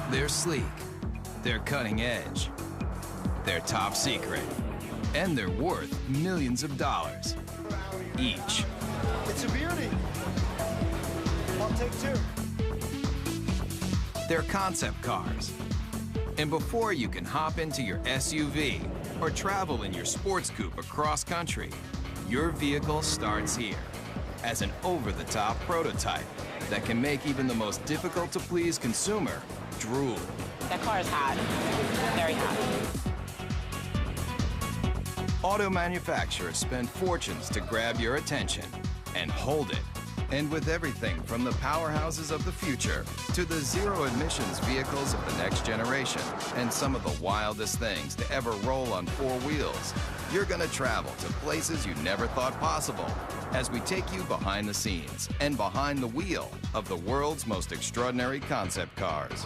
They're sleek, they're cutting edge, they're top secret, and they're worth millions of dollars each. It's a beauty. I'll take two. They're concept cars. And before you can hop into your SUV or travel in your sports coupe across country, your vehicle starts here as an over-the-top prototype that can make even the most difficult-to-please consumer drool. That car is hot, very hot. Auto manufacturers spend fortunes to grab your attention and hold it. And with everything from the powerhouses of the future to the zero-emissions vehicles of the next generation and some of the wildest things to ever roll on four wheels, you're gonna travel to places you never thought possible as we take you behind the scenes and behind the wheel of the world's most extraordinary concept cars.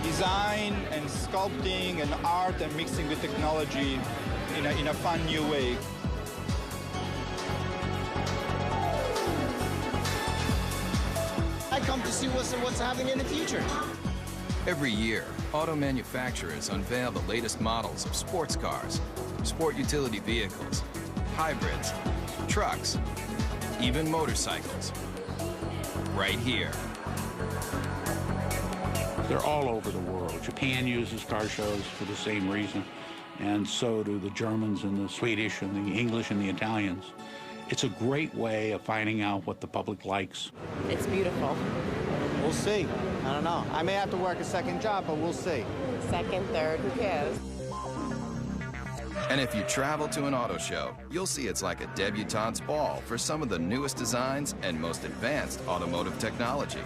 Design and sculpting and art and mixing with technology in a fun new way. I come to see what's happening in the future. Every year, auto manufacturers unveil the latest models of sports cars, sport utility vehicles, hybrids, trucks, even motorcycles. Right here. They're all over the world. Japan uses car shows for the same reason, and so do the Germans and the Swedish and the English and the Italians. It's a great way of finding out what the public likes. It's beautiful. We'll see. I don't know. I may have to work a second job, but we'll see. Second, third, who cares? And if you travel to an auto show, you'll see it's like a debutante's ball for some of the newest designs and most advanced automotive technology.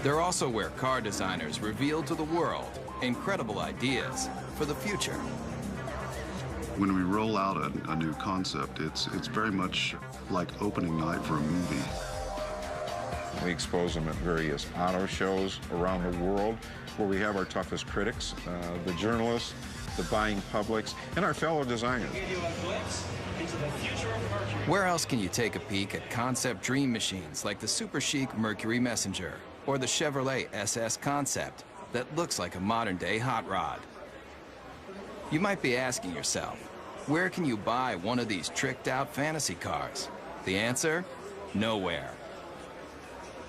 They're also where car designers reveal to the world incredible ideas for the future. When we roll out a new concept, it's very much like opening night for a movie. We expose them at various auto shows around the world where we have our toughest critics, the journalists, the buying publics, and our fellow designers. Where else can you take a peek at concept dream machines like the super chic Mercury Messenger or the Chevrolet SS Concept that looks like a modern-day hot rod? You might be asking yourself, where can you buy one of these tricked-out fantasy cars? The answer? Nowhere.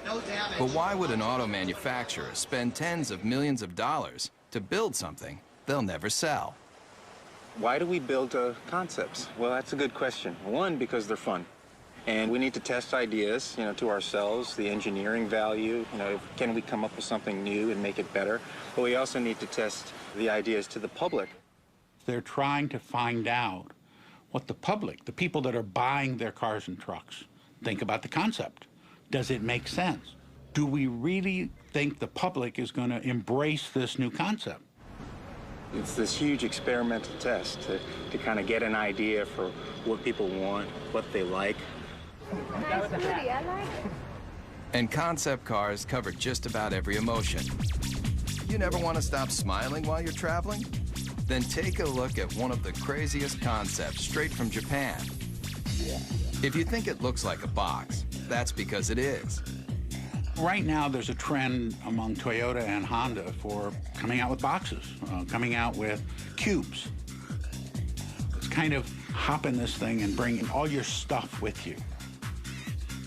No damage. But why would an auto manufacturer spend tens of millions of dollars to build something they'll never sell? Why do we build concepts? Well, that's a good question. One, because they're fun. And we need to test ideas, to ourselves, the engineering value, can we come up with something new and make it better? But we also need to test the ideas to the public. They're trying to find out what the public, the people that are buying their cars and trucks, think about the concept. Does it make sense? Do we really think the public is going to embrace this new concept? It's this huge experimental test to kind of get an idea for what people want, what they like. Nice booty, I like it. And concept cars cover just about every emotion. You never want to stop smiling while you're traveling? Then take a look at one of the craziest concepts straight from Japan. If you think it looks like a box, that's because it is. Right now, there's a trend among Toyota and Honda for coming out with boxes, coming out with cubes. It's kind of hop in this thing and bring all your stuff with you.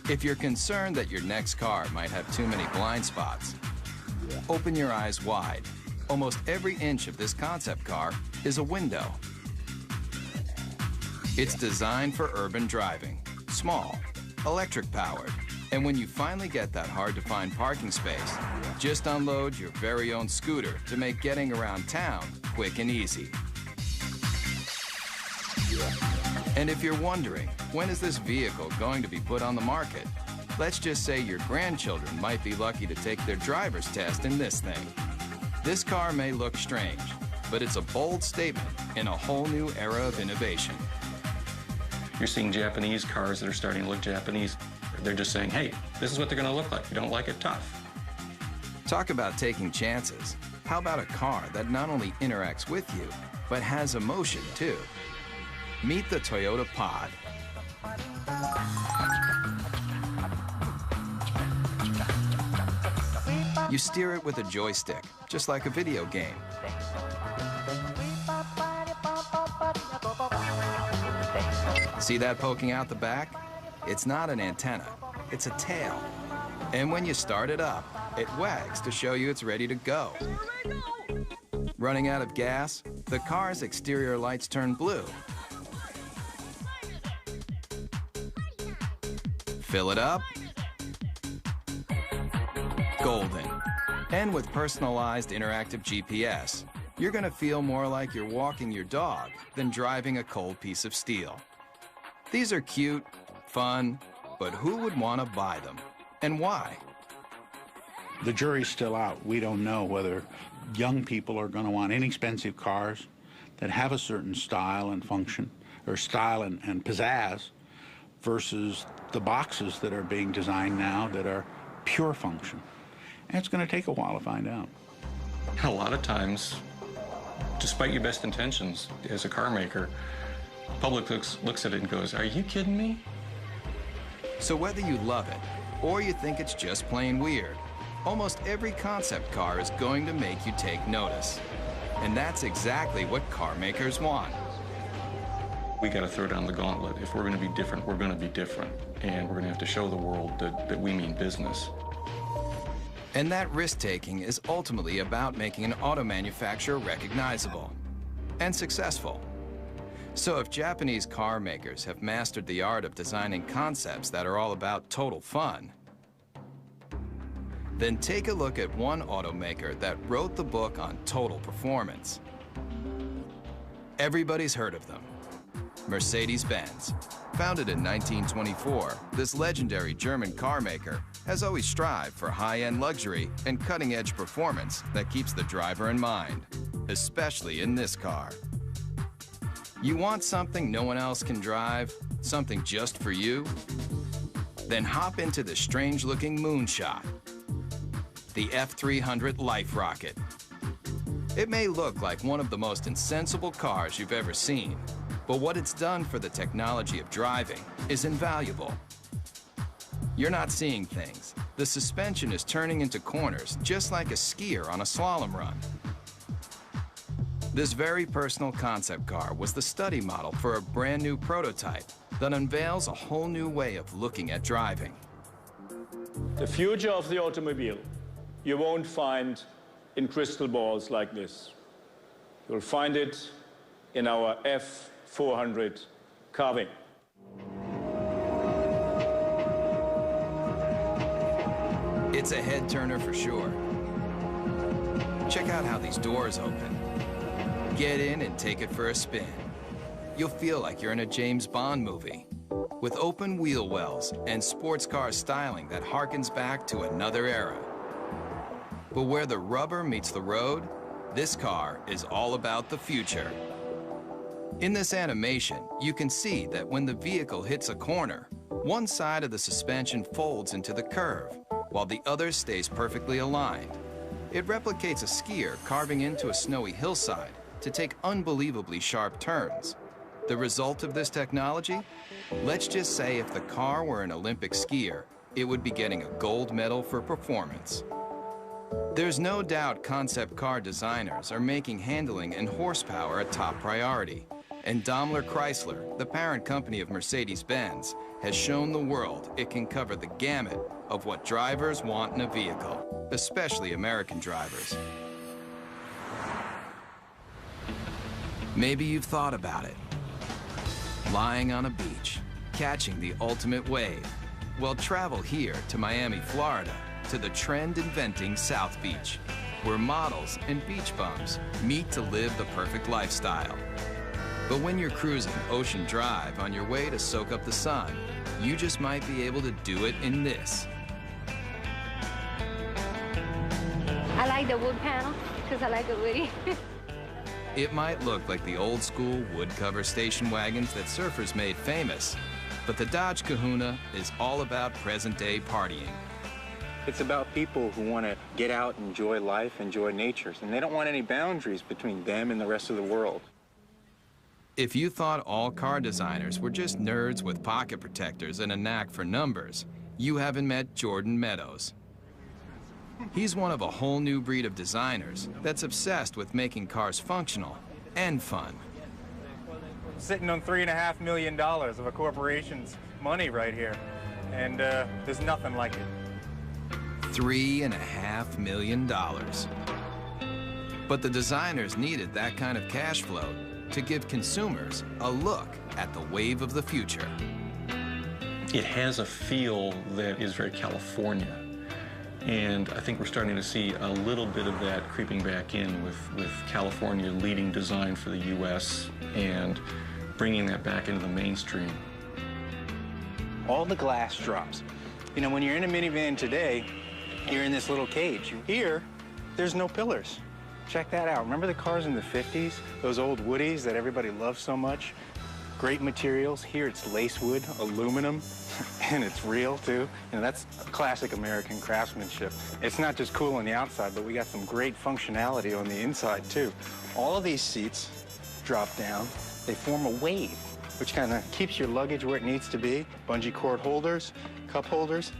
If you're concerned that your next car might have too many blind spots, open your eyes wide. Almost every inch of this concept car is a window. It's designed for urban driving, small, electric-powered, And when you finally get that hard-to-find parking space, just unload your very own scooter to make getting around town quick and easy. And if you're wondering, when is this vehicle going to be put on the market? Let's just say your grandchildren might be lucky to take their driver's test in this thing. This car may look strange, but it's a bold statement in a whole new era of innovation. You're seeing Japanese cars that are starting to look Japanese. They're just saying, hey, this is what they're going to look like. If you don't like it, tough. Talk about taking chances. How about a car that not only interacts with you, but has emotion too? Meet the Toyota Pod. You steer it with a joystick, just like a video game. See that poking out the back? It's not an antenna, it's a tail. And when you start it up, it wags to show you it's ready to go. Running out of gas, the car's exterior lights turn blue. Fill it up, golden. And with personalized interactive GPS, you're gonna feel more like you're walking your dog than driving a cold piece of steel. These are cute, fun, but who would want to buy them? And why? The jury's still out. We don't know whether young people are going to want inexpensive cars that have a certain style and function, or style and pizzazz, versus the boxes that are being designed now that are pure function. And it's going to take a while to find out. A lot of times, despite your best intentions as a car maker, the public looks at it and goes, are you kidding me? So whether you love it or you think it's just plain weird, almost every concept car is going to make you take notice. And that's exactly what car makers want. We got to throw down the gauntlet. If we're going to be different, we're going to be different. And we're going to have to show the world that we mean business. And that risk-taking is ultimately about making an auto manufacturer recognizable and successful. So if Japanese car makers have mastered the art of designing concepts that are all about total fun, then take a look at one automaker that wrote the book on total performance. Everybody's heard of them. Mercedes-Benz. Founded in 1924, this legendary German car maker has always strived for high-end luxury and cutting-edge performance that keeps the driver in mind, especially in this car. You want something no one else can drive? Something just for you? Then hop into the strange-looking moonshot, the F300 Life Rocket. It may look like one of the most insensible cars you've ever seen, but what it's done for the technology of driving is invaluable. You're not seeing things. The suspension is turning into corners just like a skier on a slalom run. This very personal concept car was the study model for a brand new prototype that unveils a whole new way of looking at driving. The future of the automobile you won't find in crystal balls like this. You'll find it in our F400 carving. It's a head turner for sure. Check out how these doors open. Get in and take it for a spin. You'll feel like you're in a James Bond movie with open wheel wells and sports car styling that harkens back to another era. But where the rubber meets the road, this car is all about the future. In this animation, you can see that when the vehicle hits a corner, one side of the suspension folds into the curve, while the other stays perfectly aligned. It replicates a skier carving into a snowy hillside to take unbelievably sharp turns. The result of this technology? Let's just say if the car were an Olympic skier, it would be getting a gold medal for performance. There's no doubt concept car designers are making handling and horsepower a top priority. And Daimler Chrysler, the parent company of Mercedes-Benz, has shown the world it can cover the gamut of what drivers want in a vehicle, especially American drivers. Maybe you've thought about it. Lying on a beach, catching the ultimate wave, Well, travel here to Miami, Florida, to the trend-inventing South Beach, where models and beach bums meet to live the perfect lifestyle. But when you're cruising Ocean Drive on your way to soak up the sun, you just might be able to do it in this. I like the wood panel because I like it woody. It might look like the old-school wood-cover station wagons that surfers made famous, but the Dodge Kahuna is all about present-day partying. It's about people who want to get out, enjoy life, enjoy nature, and they don't want any boundaries between them and the rest of the world. If you thought all car designers were just nerds with pocket protectors and a knack for numbers, you haven't met Jordan Meadows. He's one of a whole new breed of designers that's obsessed with making cars functional and fun. Sitting on $3.5 million of a corporation's money right here, and there's nothing like it. $3.5 million. But the designers needed that kind of cash flow to give consumers a look at the wave of the future. It has a feel that is very California. And I think we're starting to see a little bit of that creeping back in with California leading design for the U.S. and bringing that back into the mainstream. All the glass drops. You know, when you're in a minivan today, you're in this little cage. Here, there's no pillars. Check that out. Remember the cars in the 50s? Those old Woodies that everybody loved so much? Great materials. Here it's lace wood, aluminum, and it's real too. You know, that's classic American craftsmanship. It's not just cool on the outside, but we got some great functionality on the inside too. All of these seats drop down. They form a wave, which kind of keeps your luggage where it needs to be. Bungee cord holders, cup holders.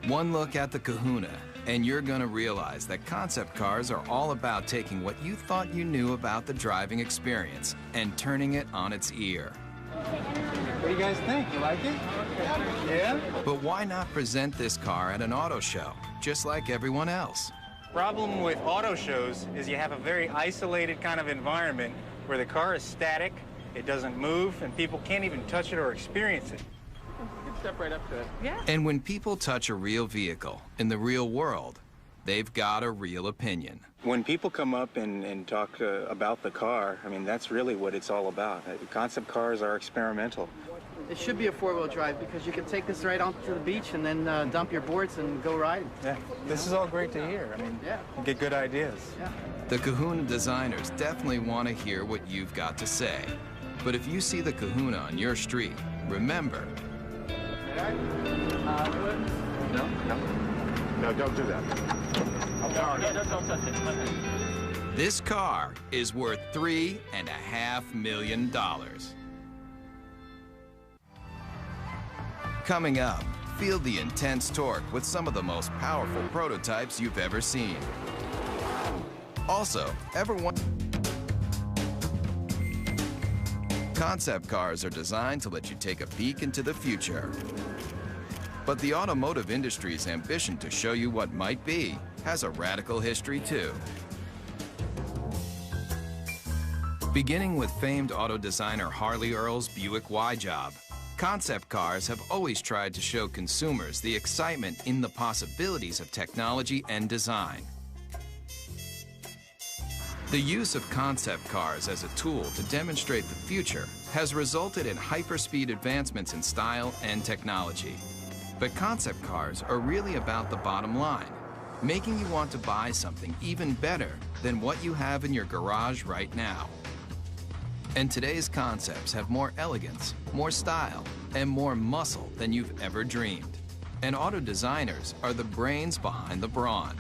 One look at the Kahuna, and you're gonna realize that concept cars are all about taking what you thought you knew about the driving experience and turning it on its ear. What do you guys think? You like it? Yeah? But why not present this car at an auto show, just like everyone else? Problem with auto shows is you have a very isolated kind of environment where the car is static, it doesn't move, and people can't even touch it or experience it. Step right up to it. Yeah. And when people touch a real vehicle in the real world, they've got a real opinion. When people come up and talk about the car, I mean, that's really what it's all about. Concept cars are experimental. It should be a four-wheel drive because you can take this right onto the beach and then dump your boards and go riding. Yeah, this is all great to hear. I mean, yeah, you get good ideas. Yeah. The Kahuna designers definitely want to hear what you've got to say. But if you see the Kahuna on your street, remember, No, don't do that. this car is worth $3.5 million. Coming up, feel the intense torque with some of the most powerful prototypes you've ever seen. Also, concept cars are designed to let you take a peek into the future. But the automotive industry's ambition to show you what might be has a radical history too. Beginning with famed auto designer Harley Earl's Buick Y-Job, concept cars have always tried to show consumers the excitement in the possibilities of technology and design. The use of concept cars as a tool to demonstrate the future has resulted in hyperspeed advancements in style and technology. But concept cars are really about the bottom line, making you want to buy something even better than what you have in your garage right now. And today's concepts have more elegance, more style, and more muscle than you've ever dreamed. And auto designers are the brains behind the brawn.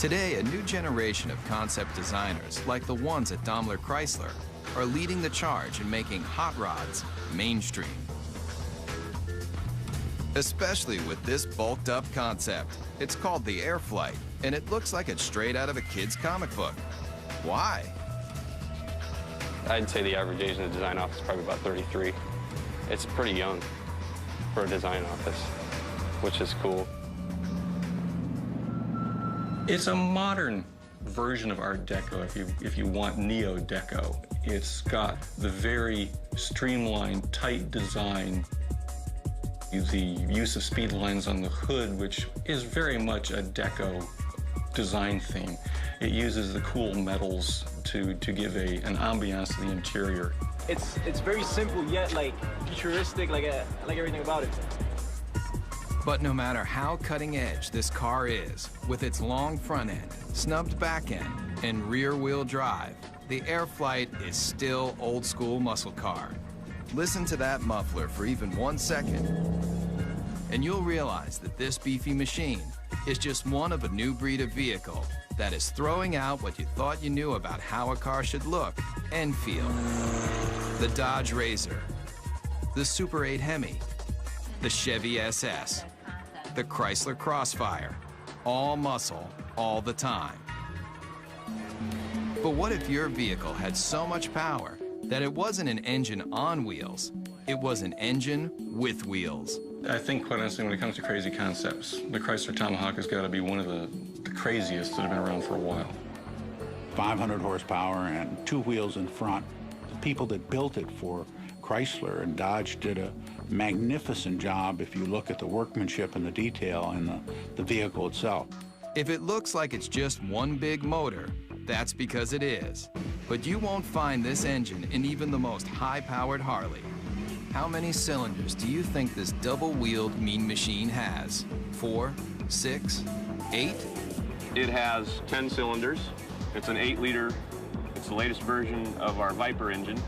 Today, a new generation of concept designers, like the ones at Daimler Chrysler, are leading the charge in making hot rods mainstream. Especially with this bulked up concept. It's called the Airflight, and it looks like it's straight out of a kid's comic book. Why? I'd say the average age in the design office is probably about 33. It's pretty young for a design office, which is cool. It's a modern version of Art Deco, if you want Neo-Deco. It's got the very streamlined, tight design The use of speed lines on the hood, which is very much a deco design theme. It uses the cool metals to give an ambiance to the interior. It's very simple yet like futuristic, like everything about it. But no matter how cutting edge this car is, with its long front end, snubbed back end, and rear wheel drive, the Air Flight is still old school muscle car. Listen to that muffler for even 1 second, and you'll realize that this beefy machine is just one of a new breed of vehicle that is throwing out what you thought you knew about how a car should look and feel. The Dodge Razor, the Super 8 Hemi, the Chevy SS, the Chrysler Crossfire, all muscle, all the time. But what if your vehicle had so much power that it wasn't an engine on wheels, it was an engine with wheels? I think, quite honestly, when it comes to crazy concepts, the Chrysler Tomahawk has got to be one of the craziest that have been around for a while. 500 horsepower and 2 wheels in front. The people that built it for Chrysler and Dodge did a magnificent job if you look at the workmanship and the detail in the vehicle itself. If it looks like it's just one big motor, that's because it is. But you won't find this engine in even the most high-powered Harley. How many cylinders do you think this double-wheeled mean machine has? 4, 6, 8? It has 10 cylinders. It's an 8-liter. It's the latest version of our Viper engine.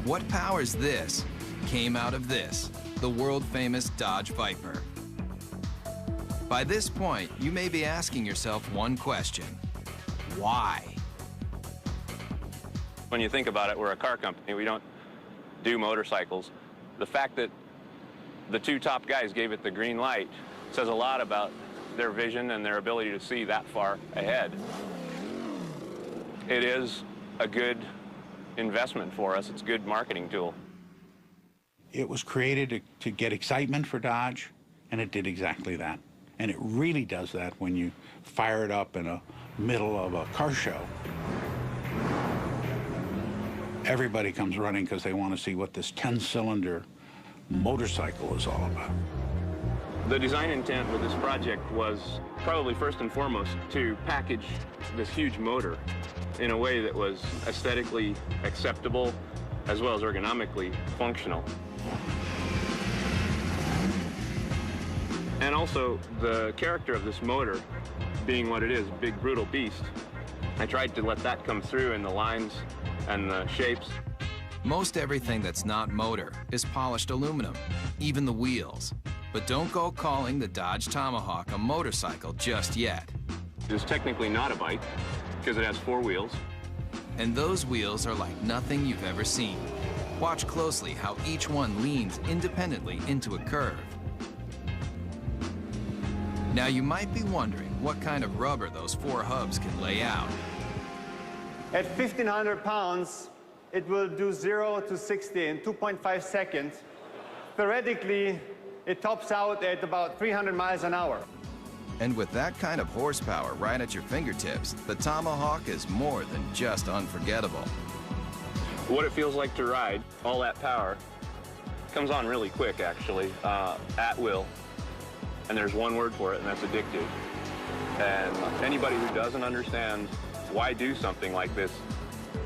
What powers this came out of this, the world-famous Dodge Viper. By this point, you may be asking yourself one question: why? When you think about it, we're a car company. We don't do motorcycles. The fact that the 2 top guys gave it the green light says a lot about their vision and their ability to see that far ahead. It is a good investment for us. It's a good marketing tool. It was created to get excitement for Dodge, and it did exactly that. And it really does that when you fire it up in the middle of a car show. Everybody comes running because they want to see what this 10-cylinder motorcycle is all about. The design intent with this project was probably first and foremost to package this huge motor in a way that was aesthetically acceptable as well as ergonomically functional. And also the character of this motor being what it is, a big brutal beast. I tried to let that come through in the lines and the shapes. Most everything that's not motor is polished aluminum, even the wheels. But don't go calling the Dodge Tomahawk a motorcycle just yet. It's technically not a bike because it has 4 wheels. And those wheels are like nothing you've ever seen. Watch closely how each one leans independently into a curve. Now you might be wondering what kind of rubber those 4 hubs can lay out. At 1,500 pounds, it will do 0 to 60 in 2.5 seconds. Theoretically, it tops out at about 300 miles an hour. And with that kind of horsepower right at your fingertips, the Tomahawk is more than just unforgettable. What it feels like to ride, all that power, comes on really quick, actually, at will. And there's one word for it, and that's addictive. And anybody who doesn't understand why do something like this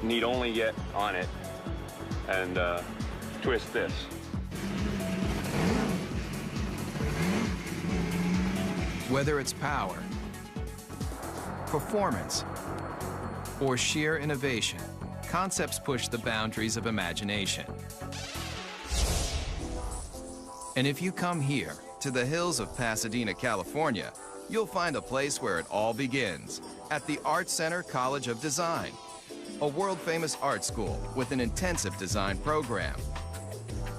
need only get on it and twist this. Whether it's power, performance, or sheer innovation, concepts push the boundaries of imagination. And if you come here, to the hills of Pasadena, California, you'll find a place where it all begins, at the Art Center College of Design, a world-famous art school with an intensive design program.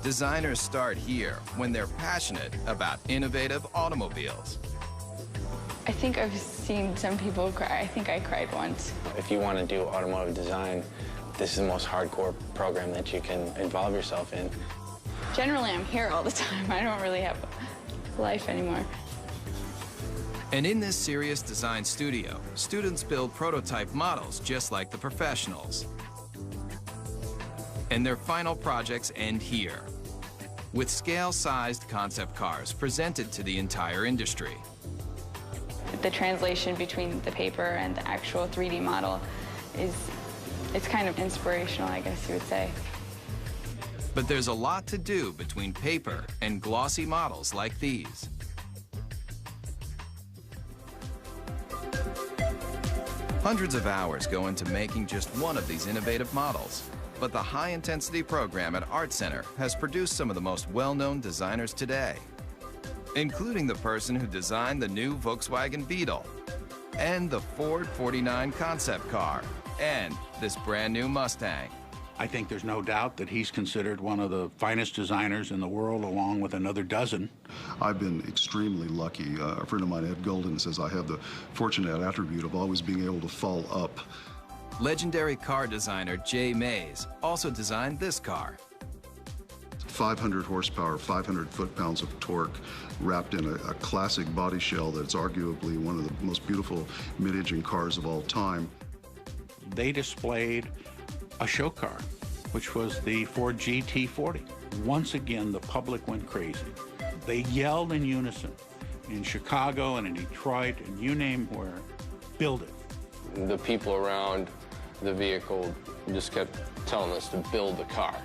Designers start here when they're passionate about innovative automobiles. I think I've seen some people cry. I think I cried once. If you want to do automotive design, this is the most hardcore program that you can involve yourself in. Generally, I'm here all the time. I don't really have a life anymore. And in this serious design studio, students build prototype models just like the professionals. And their final projects end here. with scale-sized concept cars presented to the entire industry. The translation between the paper and the actual 3D model it's kind of inspirational, I guess you would say. But there's a lot to do between paper and glossy models like these. Hundreds of hours go into making just one of these innovative models. But the high-intensity program at Art Center has produced some of the most well-known designers today, including the person who designed the new Volkswagen Beetle, and the Ford 49 concept car, and this brand new Mustang. I think there's no doubt that he's considered one of the finest designers in the world, along with another dozen. I've been extremely lucky. A friend of mine, Ed Golden, says I have the fortunate attribute of always being able to fall up. Legendary car designer Jay Mays also designed this car. 500 horsepower, 500 foot-pounds of torque, wrapped in a classic body shell that's arguably one of the most beautiful mid-engine cars of all time. They displayed a show car, which was the Ford GT40. Once again, the public went crazy. They yelled in unison in Chicago and in Detroit and you name where, build it. The people around the vehicle just kept telling us to build the car.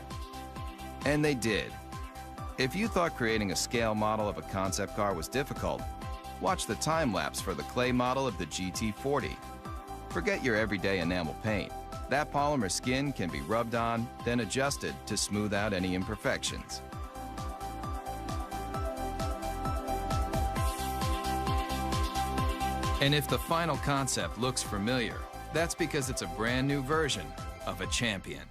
And they did. If you thought creating a scale model of a concept car was difficult, watch the time-lapse for the clay model of the GT40. Forget your everyday enamel paint. That polymer skin can be rubbed on, then adjusted to smooth out any imperfections. And if the final concept looks familiar, that's because it's a brand new version of a champion.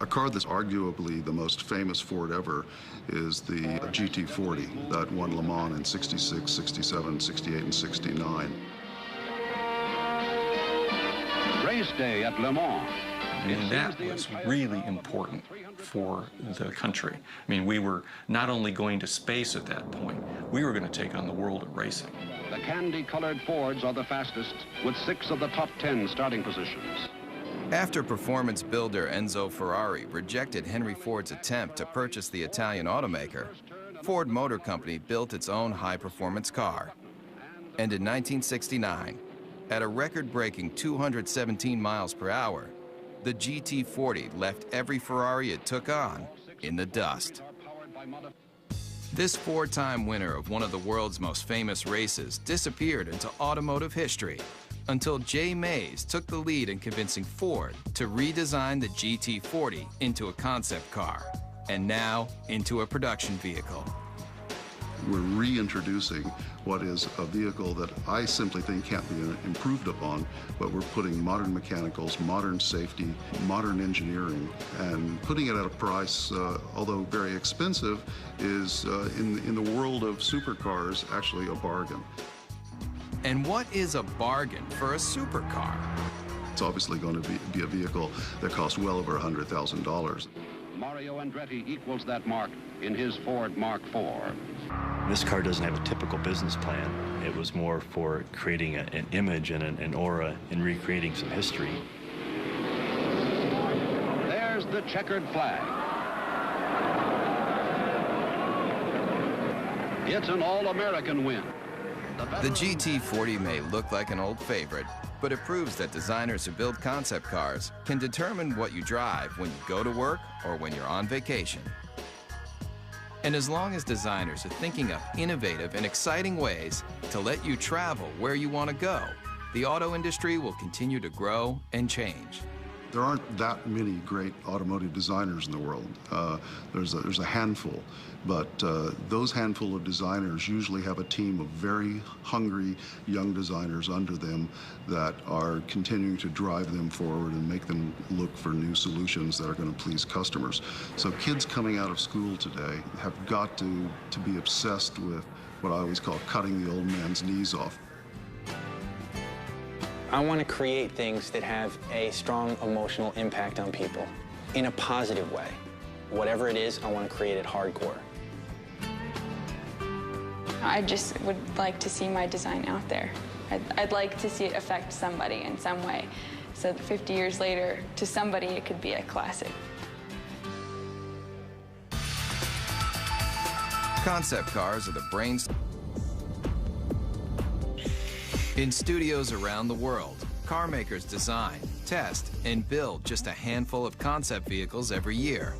A car that's arguably the most famous Ford ever is the GT40 that won Le Mans in 66, 67, 68, and 69. Race day at Le Mans. And that was really important for the country. I mean, we were not only going to space at that point, we were going to take on the world of racing. The candy-colored Fords are the fastest, with 6 of the top 10 starting positions. After performance builder Enzo Ferrari rejected Henry Ford's attempt to purchase the Italian automaker, Ford Motor Company built its own high-performance car. And in 1969, at a record-breaking 217 miles per hour, the GT40 left every Ferrari it took on in the dust. This 4-time winner of one of the world's most famous races disappeared into automotive history until Jay Mays took the lead in convincing Ford to redesign the GT40 into a concept car, and now into a production vehicle. We're reintroducing what is a vehicle that I simply think can't be improved upon, but we're putting modern mechanicals, modern safety, modern engineering, and putting it at a price, although very expensive, is in the world of supercars actually a bargain. And what is a bargain for a supercar? It's obviously going to be a vehicle that costs well over $100,000. Mario Andretti equals that mark in his Ford Mark IV. This car doesn't have a typical business plan. It was more for creating an image and an aura and recreating some history. There's the checkered flag. It's an all-American win. The GT40 may look like an old favorite, but it proves that designers who build concept cars can determine what you drive when you go to work or when you're on vacation. And as long as designers are thinking up innovative and exciting ways to let you travel where you want to go, the auto industry will continue to grow and change. There aren't that many great automotive designers in the world. There's a handful, but those handful of designers usually have a team of very hungry young designers under them that are continuing to drive them forward and make them look for new solutions that are going to please customers. So kids coming out of school today have got to be obsessed with what I always call cutting the old man's knees off. I want to create things that have a strong emotional impact on people in a positive way. Whatever it is, I want to create it hardcore. I just would like to see my design out there. I'd like to see it affect somebody in some way, so that 50 years later, to somebody, it could be a classic. Concept cars are the brains. In studios around the world, car makers design, test, and build just a handful of concept vehicles every year,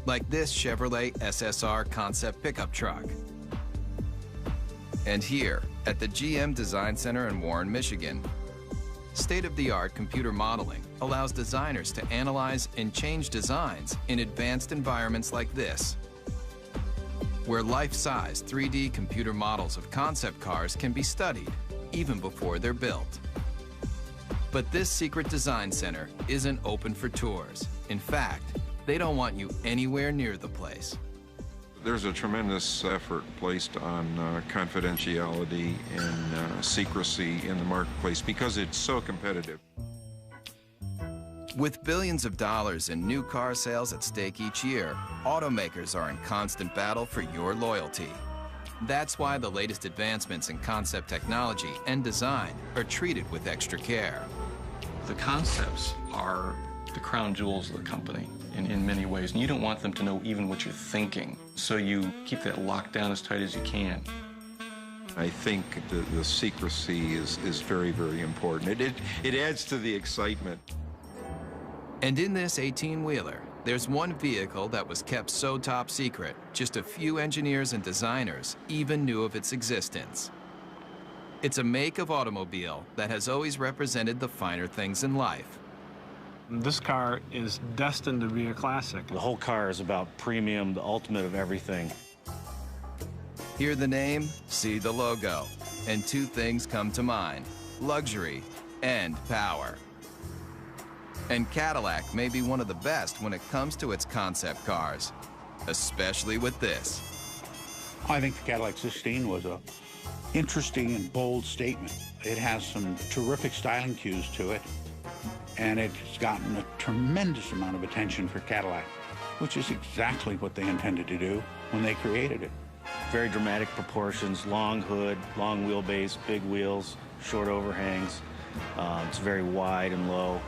like this Chevrolet SSR concept pickup truck. And here, at the GM Design Center in Warren, Michigan, state-of-the-art computer modeling allows designers to analyze and change designs in advanced environments like this, where life-size 3D computer models of concept cars can be studied even before they're built. But this secret design center isn't open for tours. In fact, they don't want you anywhere near the place. There's a tremendous effort placed on confidentiality and secrecy in the marketplace because it's so competitive. With billions of dollars in new car sales at stake each year, automakers are in constant battle for your loyalty. That's why the latest advancements in concept technology and design are treated with extra care. The concepts are the crown jewels of the company in many ways, and you don't want them to know even what you're thinking, so you keep that locked down as tight as you can. I think the secrecy is very, very important. It adds to the excitement. And in this 18-wheeler, there's one vehicle that was kept so top secret, just a few engineers and designers even knew of its existence. It's a make of automobile that has always represented the finer things in life. This car is destined to be a classic. The whole car is about premium, the ultimate of everything. Hear the name, see the logo, and two things come to mind: luxury and power. And Cadillac may be one of the best when it comes to its concept cars, especially with this. I think the Cadillac 16 was a interesting and bold statement. It has some terrific styling cues to it, and it's gotten a tremendous amount of attention for Cadillac, which is exactly what they intended to do when they created it. Very dramatic proportions, long hood, long wheelbase, big wheels, short overhangs. It's very wide and low.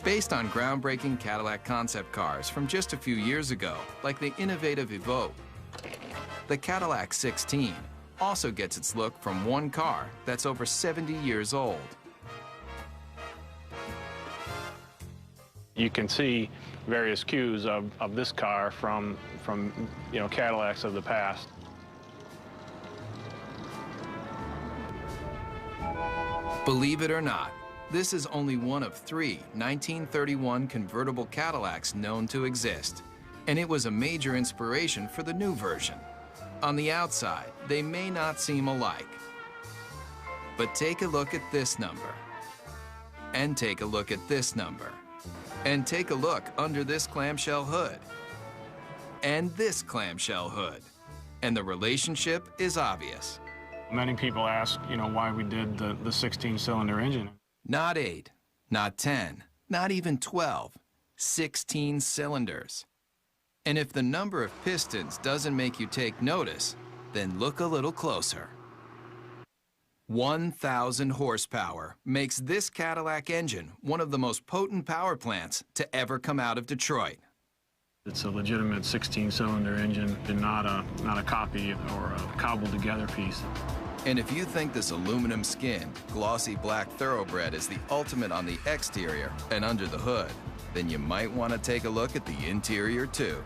Based on groundbreaking Cadillac concept cars from just a few years ago, like the innovative Evoque, the Cadillac 16 also gets its look from one car that's over 70 years old. You can see various cues of this car from Cadillacs of the past. Believe it or not, this is only one of 3 1931 convertible Cadillacs known to exist, and it was a major inspiration for the new version. On the outside, they may not seem alike, but take a look at this number, and take a look at this number, and take a look under this clamshell hood, and this clamshell hood, and the relationship is obvious. Many people ask, why we did the 16-cylinder engine. Not 8, not 10, not even 12, 16 cylinders. And if the number of pistons doesn't make you take notice, then look a little closer. 1,000 horsepower makes this Cadillac engine one of the most potent power plants to ever come out of Detroit. It's a legitimate 16-cylinder engine and not a copy or a cobbled-together piece. And if you think this aluminum skin, glossy black thoroughbred is the ultimate on the exterior and under the hood, then you might want to take a look at the interior too.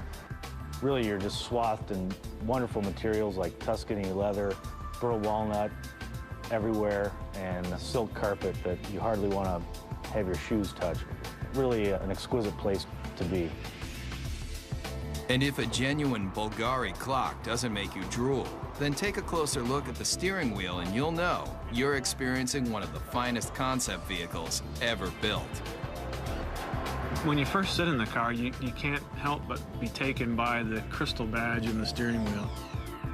Really, you're just swathed in wonderful materials like Tuscany leather, burl walnut everywhere, and a silk carpet that you hardly want to have your shoes touch. Really an exquisite place to be. And if a genuine Bulgari clock doesn't make you drool, then take a closer look at the steering wheel and you'll know you're experiencing one of the finest concept vehicles ever built. When you first sit in the car, you can't help but be taken by the crystal badge in the steering wheel.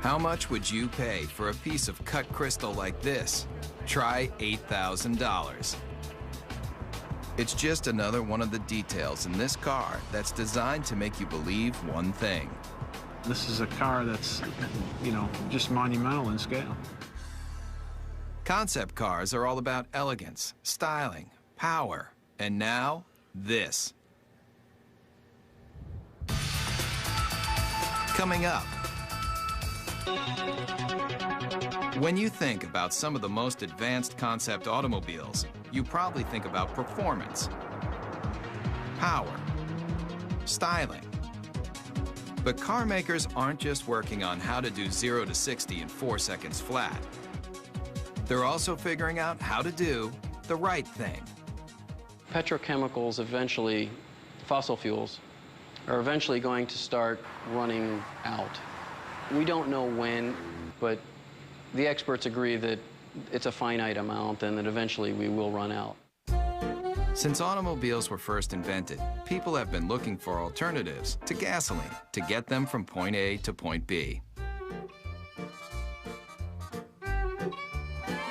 How much would you pay for a piece of cut crystal like this? Try $8,000. It's just another one of the details in this car that's designed to make you believe one thing. This is a car that's, just monumental in scale. Concept cars are all about elegance, styling, power, and now, this. Coming up. When you think about some of the most advanced concept automobiles, you probably think about performance, power, styling. But car makers aren't just working on how to do 0 to 60 in 4 seconds flat. They're also figuring out how to do the right thing. Petrochemicals eventually, fossil fuels, are eventually going to start running out. We don't know when, but the experts agree that it's a finite amount and that eventually we will run out. Since automobiles were first invented, people have been looking for alternatives to gasoline to get them from point A to point B.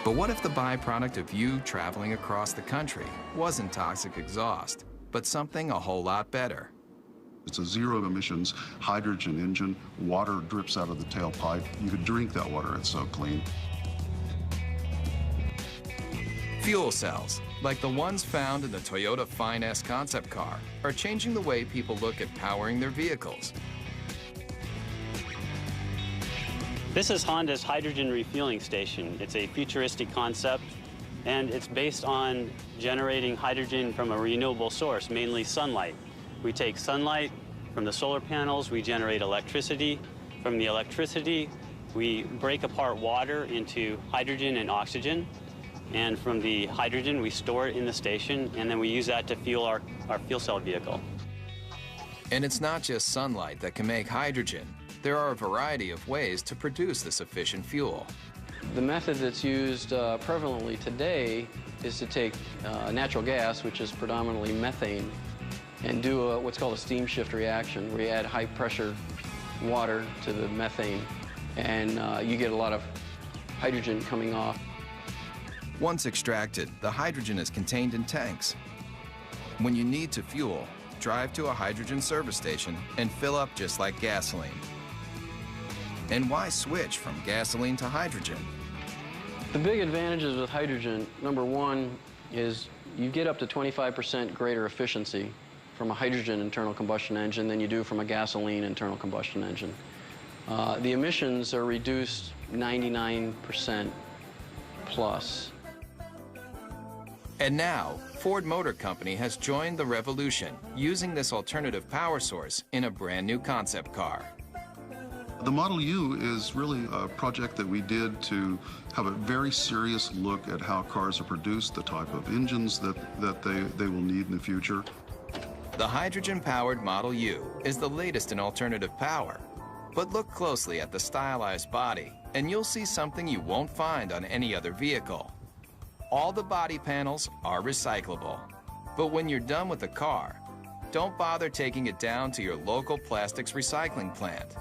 But what if the byproduct of you traveling across the country wasn't toxic exhaust, but something a whole lot better? It's a zero-emissions hydrogen engine. Water drips out of the tailpipe. You could drink that water, it's so clean. Fuel cells, like the ones found in the Toyota Fine S concept car, are changing the way people look at powering their vehicles. This is Honda's hydrogen refueling station. It's a futuristic concept, and it's based on generating hydrogen from a renewable source, mainly sunlight. We take sunlight from the solar panels, we generate electricity. From the electricity, we break apart water into hydrogen and oxygen. And from the hydrogen, we store it in the station, and then we use that to fuel our fuel cell vehicle. And it's not just sunlight that can make hydrogen. There are a variety of ways to produce this efficient fuel. The method that's used prevalently today is to take natural gas, which is predominantly methane, and do what's called a steam shift reaction, where you add high-pressure water to the methane, and you get a lot of hydrogen coming off. Once extracted, the hydrogen is contained in tanks. When you need to fuel, drive to a hydrogen service station and fill up just like gasoline. And why switch from gasoline to hydrogen? The big advantages with hydrogen, number one, is you get up to 25% greater efficiency from a hydrogen internal combustion engine than you do from a gasoline internal combustion engine. The emissions are reduced 99% plus. And now, Ford Motor Company has joined the revolution, using this alternative power source in a brand new concept car. The Model U is really a project that we did to have a very serious look at how cars are produced, the type of engines that they will need in the future. The hydrogen-powered Model U is the latest in alternative power. But look closely at the stylized body, and you'll see something you won't find on any other vehicle. All the body panels are recyclable. But when you're done with the car, don't bother taking it down to your local plastics recycling plant.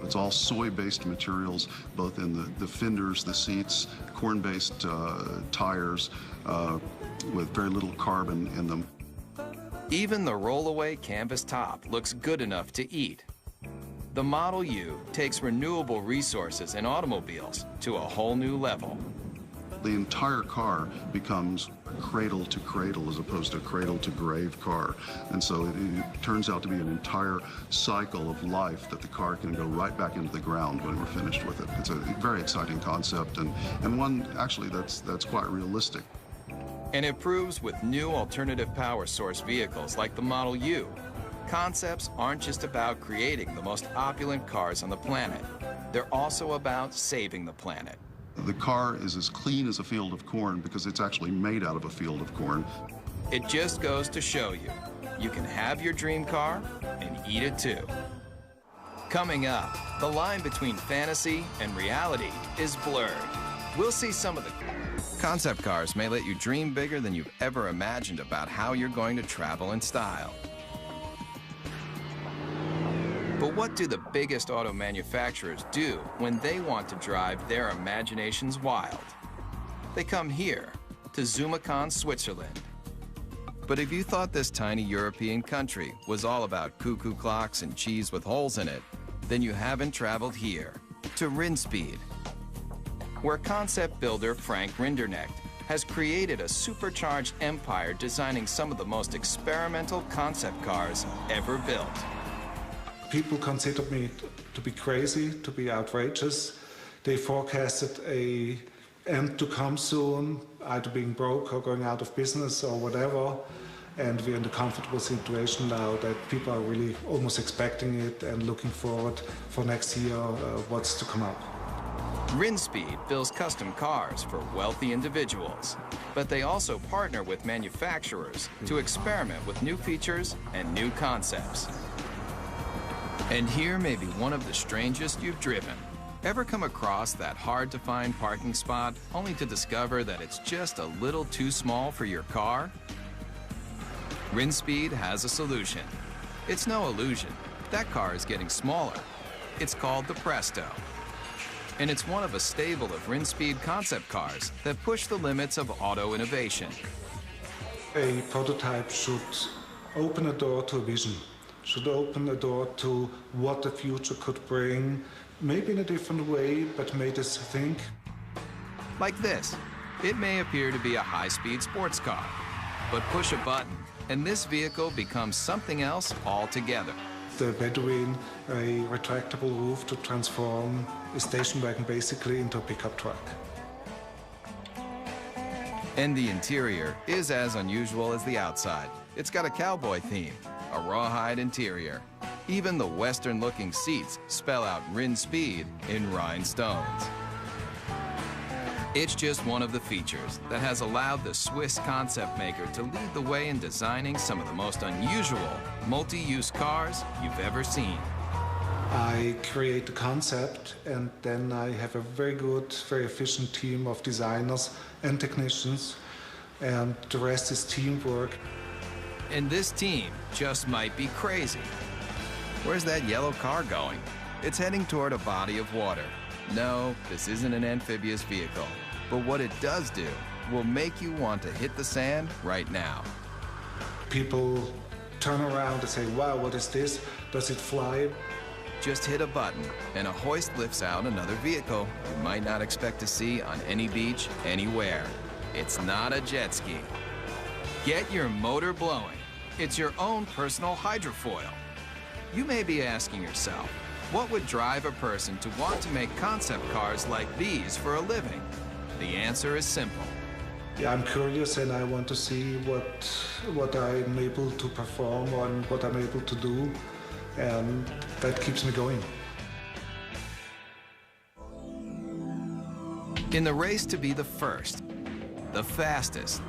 It's all soy-based materials, both in the fenders, the seats, corn-based tires with very little carbon in them. Even the rollaway canvas top looks good enough to eat. The Model U takes renewable resources in automobiles to a whole new level. The entire car becomes cradle to cradle as opposed to cradle to grave car. And so it turns out to be an entire cycle of life that the car can go right back into the ground when we're finished with it. It's a very exciting concept and one actually that's quite realistic. And it proves with new alternative power source vehicles like the Model U, concepts aren't just about creating the most opulent cars on the planet. They're also about saving the planet. The car is as clean as a field of corn because it's actually made out of a field of corn. It just goes to show you, you can have your dream car and eat it too. Coming up, the line between fantasy and reality is blurred. We'll see some of the concept cars may let you dream bigger than you've ever imagined about how you're going to travel in style. But what do the biggest auto manufacturers do when they want to drive their imaginations wild? They come here, to Zumikon, Switzerland. But if you thought this tiny European country was all about cuckoo clocks and cheese with holes in it, then you haven't traveled here, to Rinspeed, where concept builder Frank Rinderknecht has created a supercharged empire designing some of the most experimental concept cars ever built. People considered me to be crazy, to be outrageous. They forecasted a end to come soon, either being broke or going out of business or whatever. And we're in the comfortable situation now that people are really almost expecting it and looking forward for next year what's to come up. Rinspeed builds custom cars for wealthy individuals, but they also partner with manufacturers to experiment with new features and new concepts. And here may be one of the strangest you've driven. Ever come across that hard-to-find parking spot only to discover that it's just a little too small for your car? Rinspeed has a solution. It's no illusion. That car is getting smaller. It's called the Presto. And it's one of a stable of Rinspeed concept cars that push the limits of auto innovation. A prototype should open a door to a vision, should open a door to what the future could bring, maybe in a different way, but made us think. Like this. It may appear to be a high-speed sports car, but push a button, and this vehicle becomes something else altogether. The Bedouin, a retractable roof to transform a station wagon basically into a pickup truck. And the interior is as unusual as the outside. It's got a cowboy theme, a rawhide interior. Even the Western-looking seats spell out Rinspeed in rhinestones. It's just one of the features that has allowed the Swiss concept maker to lead the way in designing some of the most unusual multi-use cars you've ever seen. I create the concept, and then I have a very good, very efficient team of designers and technicians, and the rest is teamwork. And this team just might be crazy. Where's that yellow car going? It's heading toward a body of water. No, this isn't an amphibious vehicle, but what it does do will make you want to hit the sand right now. People turn around and say, wow, what is this? Does it fly? Just hit a button, and a hoist lifts out another vehicle you might not expect to see on any beach, anywhere. It's not a jet ski. Get your motor blowing. It's your own personal hydrofoil. You may be asking yourself, what would drive a person to want to make concept cars like these for a living? The answer is simple. Yeah, I'm curious and I want to see what I'm able to perform and what I'm able to do, and that keeps me going. In the race to be the first, the fastest,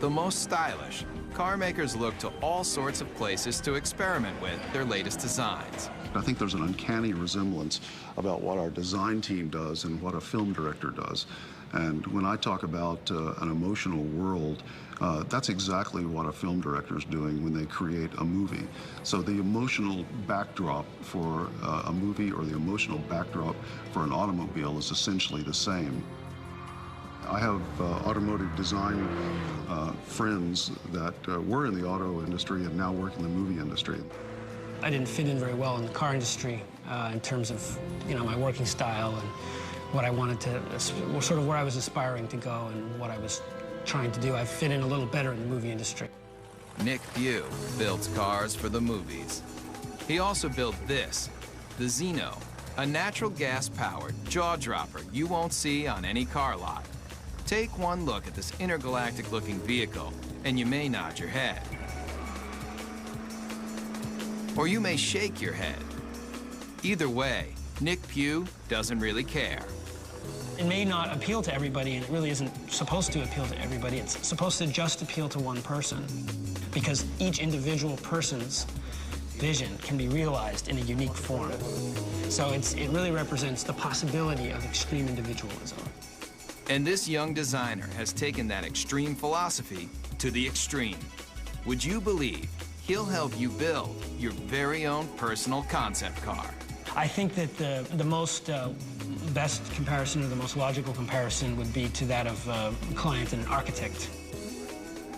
the most stylish, car makers look to all sorts of places to experiment with their latest designs. I think there's an uncanny resemblance about what our design team does and what a film director does. And when I talk about an emotional world, that's exactly what a film director is doing when they create a movie. So the emotional backdrop for a movie or the emotional backdrop for an automobile is essentially the same. I have automotive design friends that were in the auto industry and now work in the movie industry. I didn't fit in very well in the car industry in terms of, my working style and what I wanted to, sort of where I was aspiring to go and what I was trying to do. I fit in a little better in the movie industry. Nick Pugh builds cars for the movies. He also built this, the Xeno, a natural gas-powered jaw-dropper you won't see on any car lot. Take one look at this intergalactic-looking vehicle, and you may nod your head. Or you may shake your head. Either way, Nick Pugh doesn't really care. It may not appeal to everybody, and it really isn't supposed to appeal to everybody. It's supposed to just appeal to one person, because each individual person's vision can be realized in a unique form. So it really represents the possibility of extreme individualism. And this young designer has taken that extreme philosophy to the extreme. Would you believe he'll help you build your very own personal concept car? I think that the most best comparison, or the most logical comparison, would be to that of a client and an architect.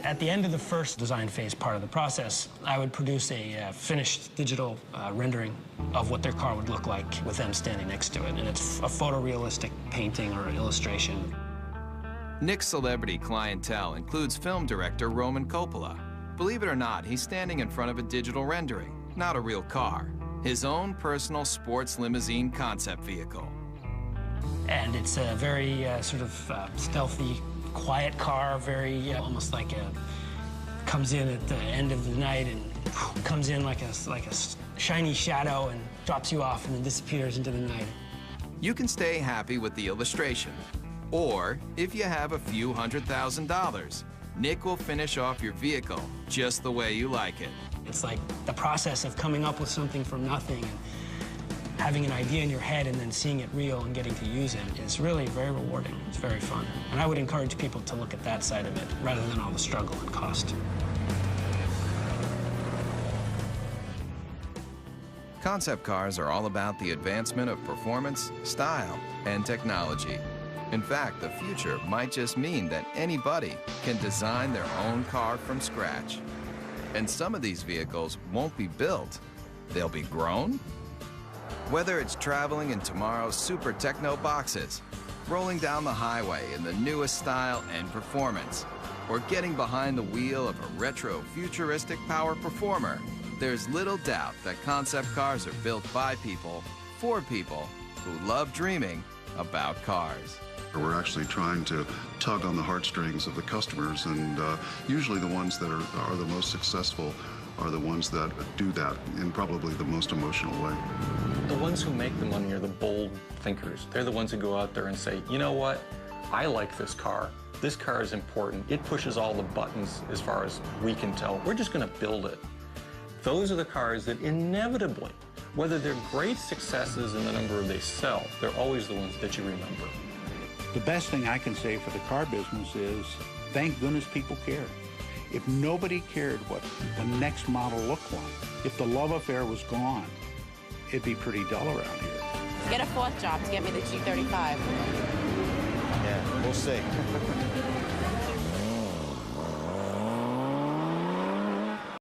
At the end of the first design phase part of the process, I would produce a finished digital rendering of what their car would look like with them standing next to it. And it's a photorealistic painting or illustration. Nick's celebrity clientele includes film director Roman Coppola. Believe it or not, he's standing in front of a digital rendering, not a real car. his own personal sports limousine concept vehicle. And it's a very sort of stealthy, quiet car, very almost like comes in at the end of the night and comes in like a shiny shadow and drops you off and then disappears into the night. You can stay happy with the illustration, or if you have a few $100,000, Nick will finish off your vehicle just the way you like it. It's like the process of coming up with something from nothing and having an idea in your head and then seeing it real and getting to use it is really very rewarding. It's very fun. And I would encourage people to look at that side of it rather than all the struggle and cost. Concept cars are all about the advancement of performance, style, and technology. In fact, the future might just mean that anybody can design their own car from scratch. And some of these vehicles won't be built, they'll be grown. Whether it's traveling in tomorrow's super techno boxes, rolling down the highway in the newest style and performance, or getting behind the wheel of a retro futuristic power performer, there's little doubt that concept cars are built by people, for people who love dreaming about cars. We're actually trying to tug on the heartstrings of the customers, and usually the ones that are the most successful are the ones that do that in probably the most emotional way. The ones who make the money are the bold thinkers. They're the ones who go out there and say, you know what, I like this car. This car is important. It pushes all the buttons as far as we can tell. We're just going to build it. Those are the cars that inevitably, whether they're great successes in the number they sell, they're always the ones that you remember. The best thing I can say for the car business is, thank goodness people care. If nobody cared what the next model looked like, if the love affair was gone, it'd be pretty dull around here. Get a fourth job to get me the G35. Yeah, we'll see.